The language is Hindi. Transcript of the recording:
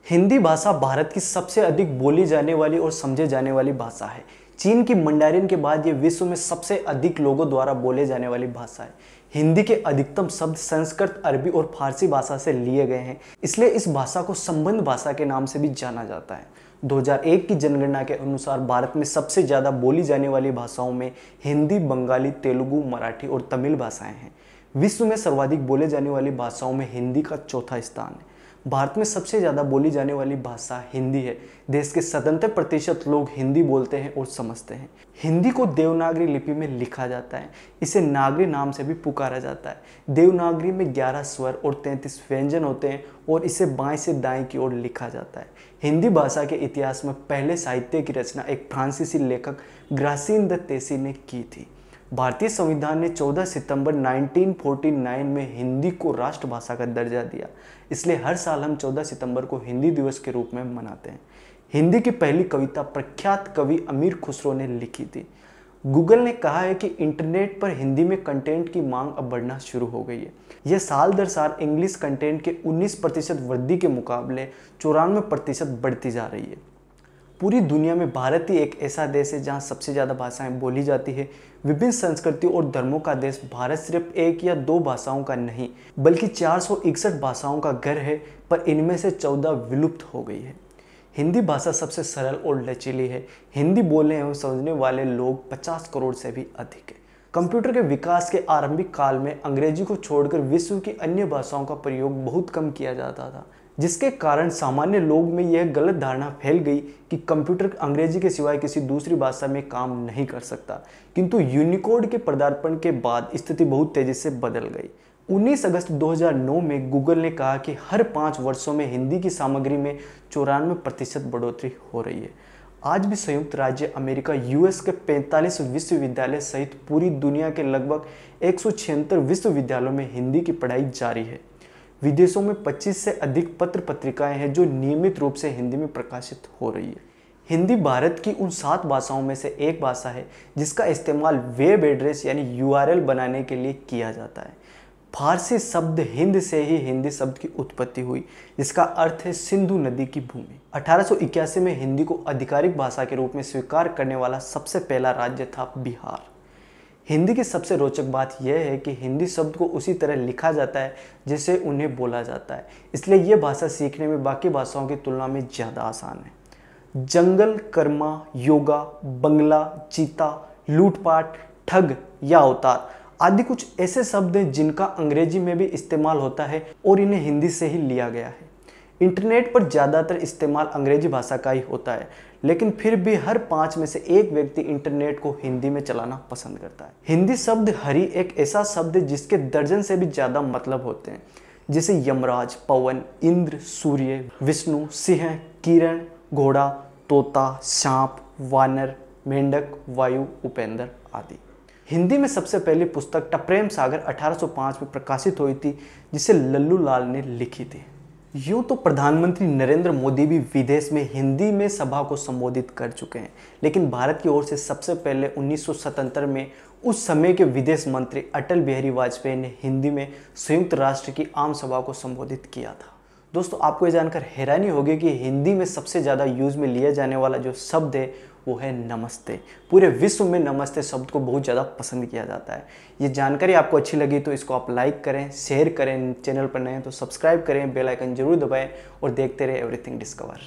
हिंदी भाषा भारत की सबसे अधिक बोली जाने वाली और समझे जाने वाली भाषा है। चीन की मंडारिन के बाद ये विश्व में सबसे अधिक लोगों द्वारा बोले जाने वाली भाषा है। हिंदी के अधिकतम शब्द संस्कृत, अरबी और फारसी भाषा से लिए गए हैं, इसलिए इस भाषा को संबंध भाषा के नाम से भी जाना जाता है। 2001 की जनगणना के अनुसार भारत में सबसे ज़्यादा बोली जाने वाली भाषाओं में हिंदी, बंगाली, तेलुगु, मराठी और तमिल भाषाएं हैं। विश्व में सर्वाधिक बोले जाने वाली भाषाओं में हिंदी का चौथा स्थान है। भारत में सबसे ज़्यादा बोली जाने वाली भाषा हिंदी है। देश के 77% लोग हिंदी बोलते हैं और समझते हैं। हिंदी को देवनागरी लिपि में लिखा जाता है। इसे नागरी नाम से भी पुकारा जाता है। देवनागरी में 11 स्वर और 33 व्यंजन होते हैं और इसे बाएं से दाएं की ओर लिखा जाता है। हिंदी भाषा के इतिहास में पहले साहित्य की रचना एक फ्रांसीसी लेखक ग्रासिन द तेसी ने की थी। भारतीय संविधान ने 14 सितंबर 1949 में हिंदी को राष्ट्रभाषा का दर्जा दिया, इसलिए हर साल हम 14 सितंबर को हिंदी दिवस के रूप में मनाते हैं। हिंदी की पहली कविता प्रख्यात कवि अमीर खुसरो ने लिखी थी। गूगल ने कहा है कि इंटरनेट पर हिंदी में कंटेंट की मांग अब बढ़ना शुरू हो गई है। यह साल दर साल इंग्लिश कंटेंट के 19% वृद्धि के मुकाबले 94% बढ़ती जा रही है। पूरी दुनिया में भारत ही एक ऐसा देश है जहां सबसे ज़्यादा भाषाएं बोली जाती है। विभिन्न संस्कृतियों और धर्मों का देश भारत सिर्फ एक या दो भाषाओं का नहीं बल्कि 461 भाषाओं का घर है, पर इनमें से 14 विलुप्त हो गई है। हिंदी भाषा सबसे सरल और लचीली है। हिंदी बोलने एवं समझने वाले लोग 50 करोड़ से भी अधिक है। कंप्यूटर के विकास के आरंभिक काल में अंग्रेजी को छोड़कर विश्व की अन्य भाषाओं का प्रयोग बहुत कम किया जाता था, जिसके कारण सामान्य लोग में यह गलत धारणा फैल गई कि कंप्यूटर अंग्रेजी के सिवाय किसी दूसरी भाषा में काम नहीं कर सकता। किंतु यूनिकोड के पदार्पण के बाद स्थिति बहुत तेजी से बदल गई। 19 अगस्त 2009 में गूगल ने कहा कि हर 5 वर्षों में हिंदी की सामग्री में 94% बढ़ोतरी हो रही है। आज भी संयुक्त राज्य अमेरिका, यूएस के 45 विश्वविद्यालय सहित पूरी दुनिया के लगभग 176 विश्वविद्यालयों में हिंदी की पढ़ाई जारी है। विदेशों में 25 से अधिक पत्र पत्रिकाएं हैं जो नियमित रूप से हिंदी में प्रकाशित हो रही है। हिंदी भारत की उन 7 भाषाओं में से एक भाषा है जिसका इस्तेमाल वेब एड्रेस यानी यूआरएल बनाने के लिए किया जाता है। फारसी शब्द हिंद से ही हिंदी शब्द की उत्पत्ति हुई, जिसका अर्थ है सिंधु नदी की भूमि। 1881 में हिंदी को आधिकारिक भाषा के रूप में स्वीकार करने वाला सबसे पहला राज्य था बिहार। हिंदी की सबसे रोचक बात यह है कि हिंदी शब्द को उसी तरह लिखा जाता है जैसे उन्हें बोला जाता है, इसलिए यह भाषा सीखने में बाकी भाषाओं की तुलना में ज़्यादा आसान है। जंगल, कर्मा, योगा, बंगला, चीता, लूटपाट, ठग या अवतार आदि कुछ ऐसे शब्द हैं जिनका अंग्रेजी में भी इस्तेमाल होता है और इन्हें हिंदी से ही लिया गया है। इंटरनेट पर ज़्यादातर इस्तेमाल अंग्रेजी भाषा का ही होता है, लेकिन फिर भी हर 5 में से एक व्यक्ति इंटरनेट को हिंदी में चलाना पसंद करता है। हिंदी शब्द हरि एक ऐसा शब्द है जिसके दर्जन से भी ज़्यादा मतलब होते हैं, जैसे यमराज, पवन, इंद्र, सूर्य, विष्णु, सिंह, किरण, घोड़ा, तोता, सांप, वानर, मेंढक, वायु, उपेंद्र आदि। हिंदी में सबसे पहली पुस्तक टप्रेम सागर 1805 में प्रकाशित हुई थी, जिसे लल्लू लाल ने लिखी थी। यूँ तो प्रधानमंत्री नरेंद्र मोदी भी विदेश में हिंदी में सभा को संबोधित कर चुके हैं, लेकिन भारत की ओर से सबसे पहले 1977 में उस समय के विदेश मंत्री अटल बिहारी वाजपेयी ने हिंदी में संयुक्त राष्ट्र की आम सभा को संबोधित किया था। दोस्तों, आपको ये जानकर हैरानी होगी कि हिंदी में सबसे ज़्यादा यूज़ में लिया जाने वाला जो शब्द है वो है नमस्ते। पूरे विश्व में नमस्ते शब्द को बहुत ज़्यादा पसंद किया जाता है। ये जानकारी आपको अच्छी लगी तो इसको आप लाइक करें, शेयर करें, चैनल पर नए हैं तो सब्सक्राइब करें, बेल आइकन जरूर दबाएं और देखते रहे एवरीथिंग डिस्कवर।